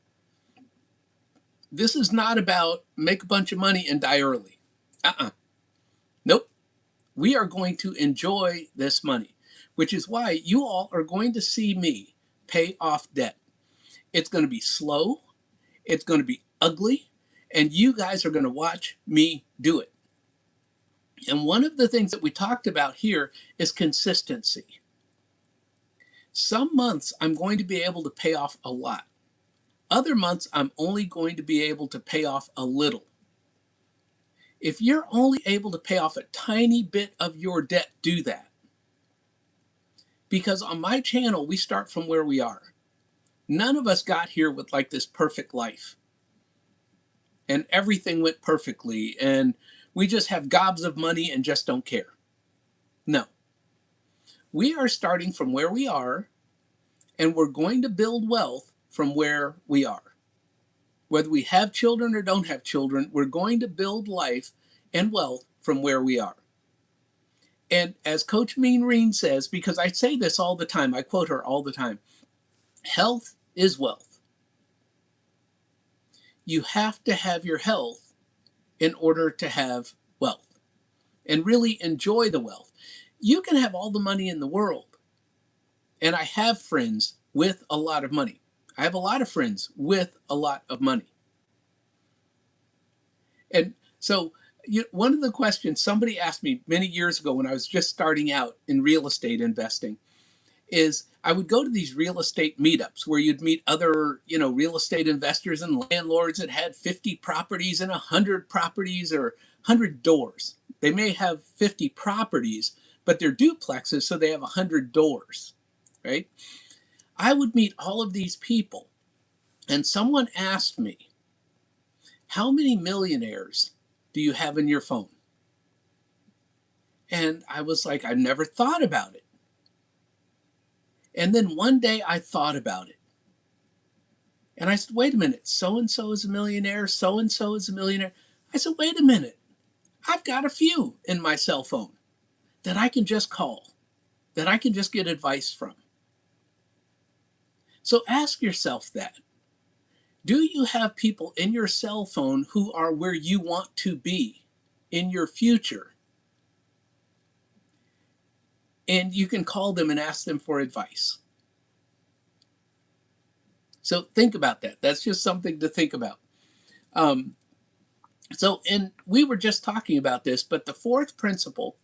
This is not about make a bunch of money and die early. Nope. We are going to enjoy this money, which is why you all are going to see me pay off debt. It's going to be slow. It's going to be ugly. And you guys are going to watch me do it. And one of the things that we talked about here is consistency. Some months I'm going to be able to pay off a lot. Other months I'm only going to be able to pay off a little. If you're only able to pay off a tiny bit of your debt, do that. Because on my channel, we start from where we are. None of us got here with like this perfect life. And everything went perfectly. And we just have gobs of money and just don't care. No. We are starting from where we are, and we're going to build wealth from where we are. Whether we have children or don't have children, we're going to build life and wealth from where we are. And as Coach Mean Reen says, because I say this all the time, I quote her all the time, health is wealth. You have to have your health in order to have wealth and really enjoy the wealth. You can have all the money in the world. And I have friends with a lot of money. I have a lot of friends with a lot of money. And so one of the questions somebody asked me many years ago when I was just starting out in real estate investing is I would go to these real estate meetups where you'd meet other, real estate investors and landlords that had 50 properties and 100 properties or 100 doors. They may have 50 properties, but they're duplexes, so they have 100 doors, right? I would meet all of these people, and someone asked me, how many millionaires do you have in your phone? And I was like, I've never thought about it. And then one day I thought about it. And I said, wait a minute, so-and-so is a millionaire, so-and-so is a millionaire. I said, wait a minute, I've got a few in my cell phone that I can just call, that I can just get advice from. So ask yourself that. Do you have people in your cell phone who are where you want to be in your future? And you can call them and ask them for advice. So think about that. That's just something to think about. And we were just talking about this, but the fourth principle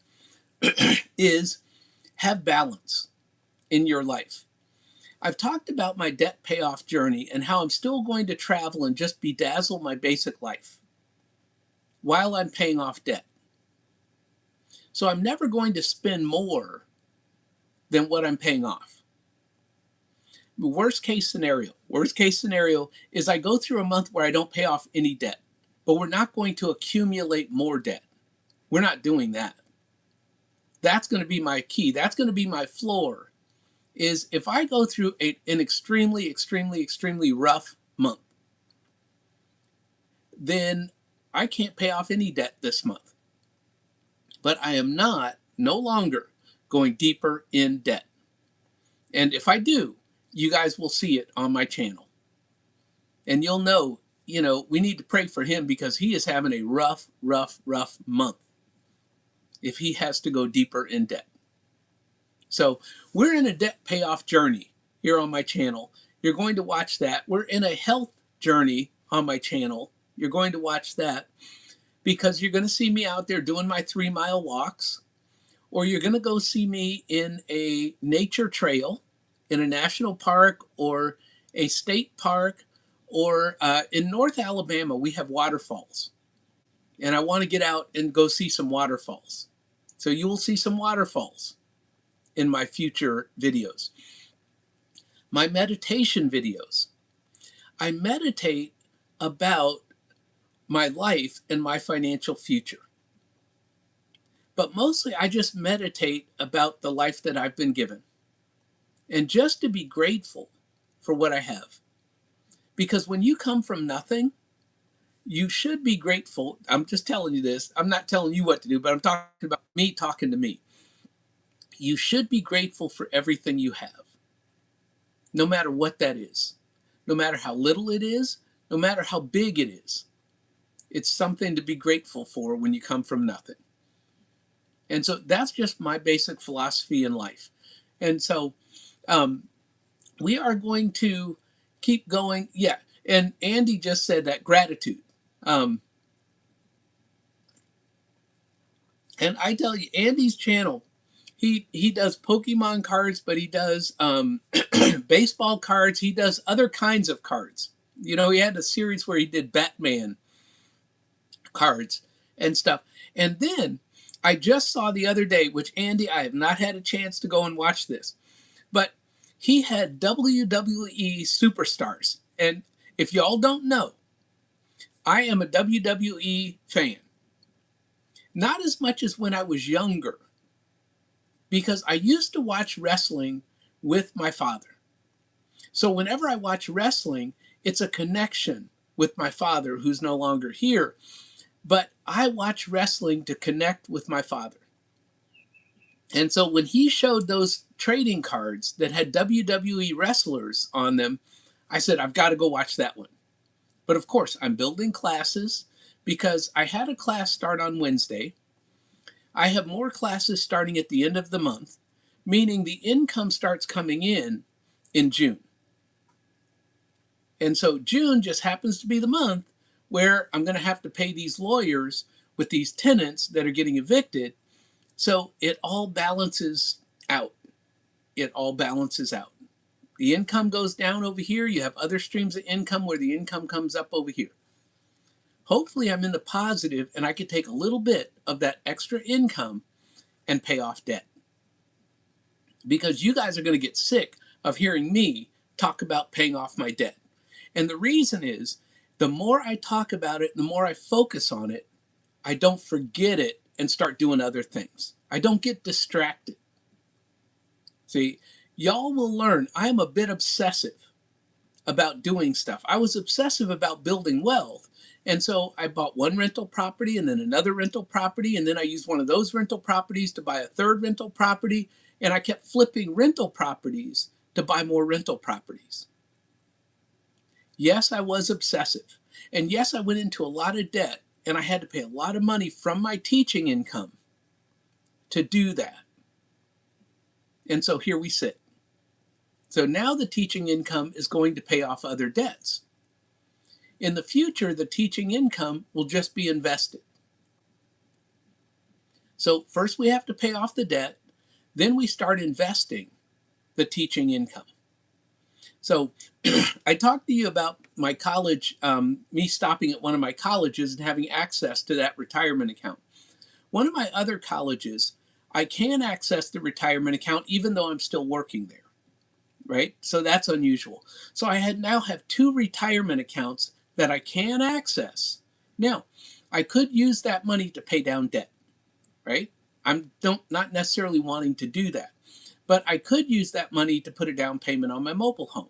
is have balance in your life. I've talked about my debt payoff journey and how I'm still going to travel and just bedazzle my basic life while I'm paying off debt. So I'm never going to spend more than what I'm paying off. The worst case scenario is I go through a month where I don't pay off any debt, but we're not going to accumulate more debt. We're not doing that. That's going to be my key. That's going to be my floor. Is if I go through an extremely, extremely, extremely rough month, then I can't pay off any debt this month. But I am no longer going deeper in debt. And if I do, you guys will see it on my channel. And you'll know, we need to pray for him because he is having a rough, rough, rough month if he has to go deeper in debt. So we're in a debt payoff journey here on my channel. You're going to watch that. We're in a health journey on my channel. You're going to watch that because you're going to see me out there doing my 3-mile walks, or you're going to go see me in a nature trail in a national park or a state park, or in North Alabama, we have waterfalls. And I want to get out and go see some waterfalls. So you will see some waterfalls in my future videos. My meditation videos. I meditate about my life and my financial future. But mostly I just meditate about the life that I've been given. And just to be grateful for what I have. Because when you come from nothing, you should be grateful. I'm just telling you this. I'm not telling you what to do, but I'm talking about me talking to me. You should be grateful for everything you have, no matter what that is, no matter how little it is, no matter how big it is. It's something to be grateful for when you come from nothing. And so that's just my basic philosophy in life. And so we are going to keep going. Yeah. And Andy just said that gratitude. And I tell you, Andy's channel, he does Pokemon cards, but he does baseball cards. He does other kinds of cards. He had a series where he did Batman cards and stuff. And then I just saw the other day, which Andy, I have not had a chance to go and watch this, but he had WWE superstars. And if y'all don't know, I am a WWE fan. Not as much as when I was younger, because I used to watch wrestling with my father. So whenever I watch wrestling, it's a connection with my father who's no longer here. But I watch wrestling to connect with my father. And so when he showed those trading cards that had WWE wrestlers on them, I said, I've got to go watch that one. But of course, I'm building classes because I had a class start on Wednesday. I have more classes starting at the end of the month, meaning the income starts coming in June. And so June just happens to be the month where I'm going to have to pay these lawyers with these tenants that are getting evicted. So it all balances out. It all balances out. The income goes down over here. You have other streams of income where the income comes up over here. Hopefully I'm in the positive and I can take a little bit of that extra income and pay off debt. Because you guys are going to get sick of hearing me talk about paying off my debt. And the reason is, the more I talk about it, the more I focus on it, I don't forget it and start doing other things. I don't get distracted. See, y'all will learn I'm a bit obsessive about doing stuff. I was obsessive about building wealth. And so I bought one rental property and then another rental property. And then I used one of those rental properties to buy a third rental property. And I kept flipping rental properties to buy more rental properties. Yes, I was obsessive. And yes, I went into a lot of debt and I had to pay a lot of money from my teaching income to do that. And so here we sit. So now the teaching income is going to pay off other debts. In the future, the teaching income will just be invested. So first we have to pay off the debt, then we start investing the teaching income. So I talked to you about my college, me stopping at one of my colleges and having access to that retirement account. One of my other colleges, I can access the retirement account even though I'm still working there, right? So that's unusual. So I now have two retirement accounts that I can access. Now, I could use that money to pay down debt, right? I'm not necessarily wanting to do that, but I could use that money to put a down payment on my mobile home.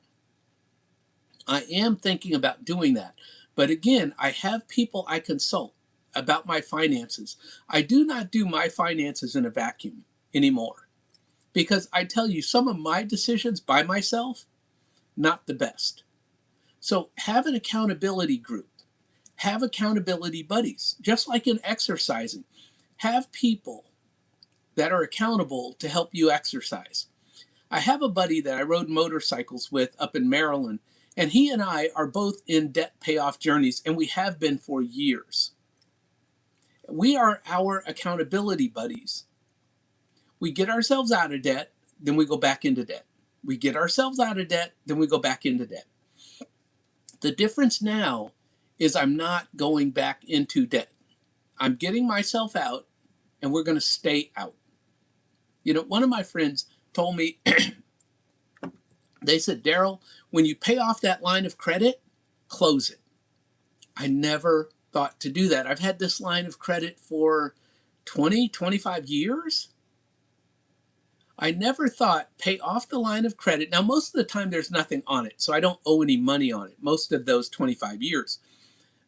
I am thinking about doing that. But again, I have people I consult about my finances. I do not do my finances in a vacuum anymore because I tell you, some of my decisions by myself, not the best. So have an accountability group, have accountability buddies, just like in exercising. Have people that are accountable to help you exercise. I have a buddy that I rode motorcycles with up in Maryland, and he and I are both in debt payoff journeys, and we have been for years. We are our accountability buddies. We get ourselves out of debt, then we go back into debt. We get ourselves out of debt, then we go back into debt. The difference now is I'm not going back into debt. I'm getting myself out, and we're going to stay out. You know, one of my friends told me, they said, Daryl, when you pay off that line of credit, close it. I never thought to do that. I've had this line of credit for 20, 25 years. I never thought pay off the line of credit. Now, most of the time there's nothing on it, so I don't owe any money on it most of those 25 years.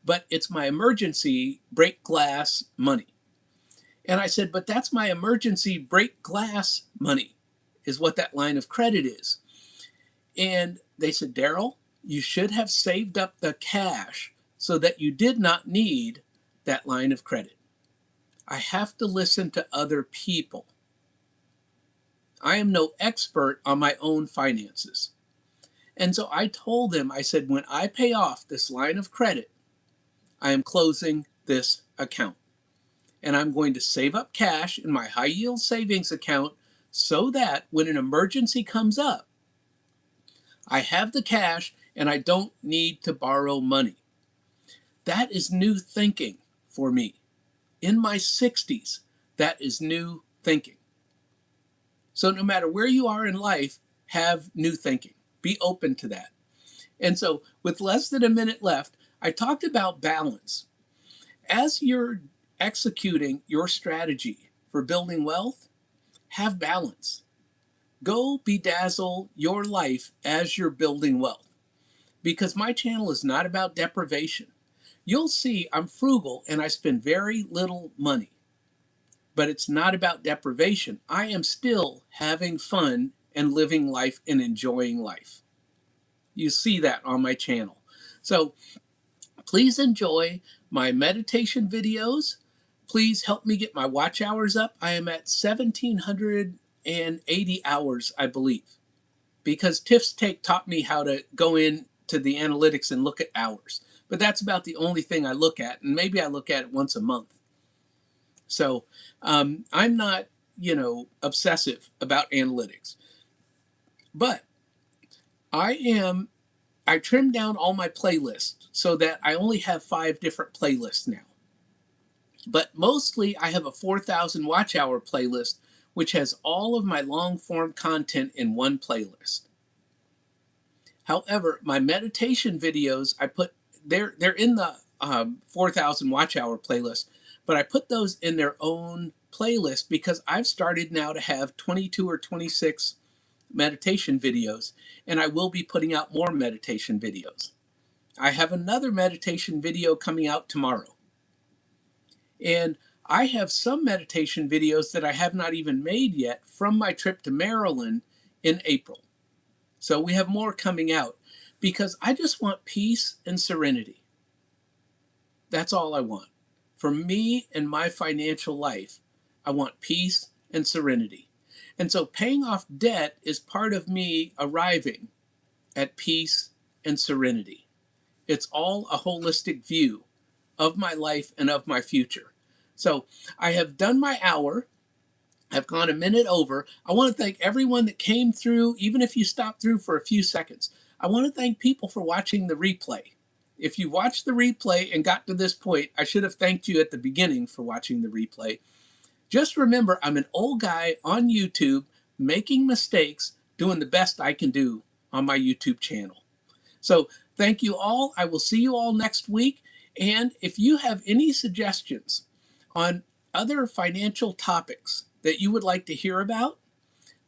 But it's my emergency break glass money. And I said, but that's my emergency break glass money is what that line of credit is. And they said, Daryl, you should have saved up the cash so that you did not need that line of credit. I have to listen to other people. I am no expert on my own finances. And so I told them, I said, when I pay off this line of credit, I am closing this account. And I'm going to save up cash in my high yield savings account so that when an emergency comes up, I have the cash and I don't need to borrow money. That is new thinking for me. In my 60s, that is new thinking. So no matter where you are in life, have new thinking. Be open to that. And so with less than a minute left, I talked about balance. As you're executing your strategy for building wealth, have balance. Go bedazzle your life as you're building wealth, because my channel is not about deprivation. You'll see I'm frugal and I spend very little money, but it's not about deprivation. I am still having fun and living life and enjoying life. You see that on my channel. So please enjoy my meditation videos. Please help me get my watch hours up. I am at 1,780 hours, I believe, because Tiff's Take taught me how to go into the analytics and look at hours. But that's about the only thing I look at, and maybe I look at it once a month. So I'm not, obsessive about analytics. But I trimmed down all my playlists so that I only have 5 different playlists now. But mostly I have a 4,000 watch hour playlist, which has all of my long form content in one playlist. However, my meditation videos, they're in the 4,000 watch hour playlist, but I put those in their own playlist because I've started now to have 22 or 26 meditation videos, and I will be putting out more meditation videos. I have another meditation video coming out tomorrow. And I have some meditation videos that I have not even made yet from my trip to Maryland in April. So we have more coming out because I just want peace and serenity. That's all I want. For me and my financial life, I want peace and serenity. And so paying off debt is part of me arriving at peace and serenity. It's all a holistic view of my life and of my future. So I have done my hour. I've gone a minute over. I want to thank everyone that came through, even if you stopped through for a few seconds. I want to thank people for watching the replay. If you watched the replay and got to this point, I should have thanked you at the beginning for watching the replay. Just remember, I'm an old guy on YouTube making mistakes, doing the best I can do on my YouTube channel. So thank you all. I will see you all next week. And if you have any suggestions on other financial topics that you would like to hear about,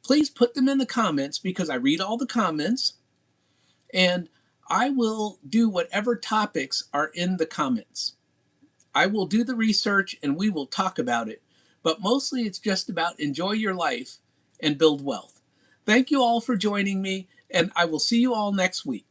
please put them in the comments, because I read all the comments and I will do whatever topics are in the comments. I will do the research and we will talk about it. But mostly it's just about enjoy your life and build wealth. Thank you all for joining me, and I will see you all next week.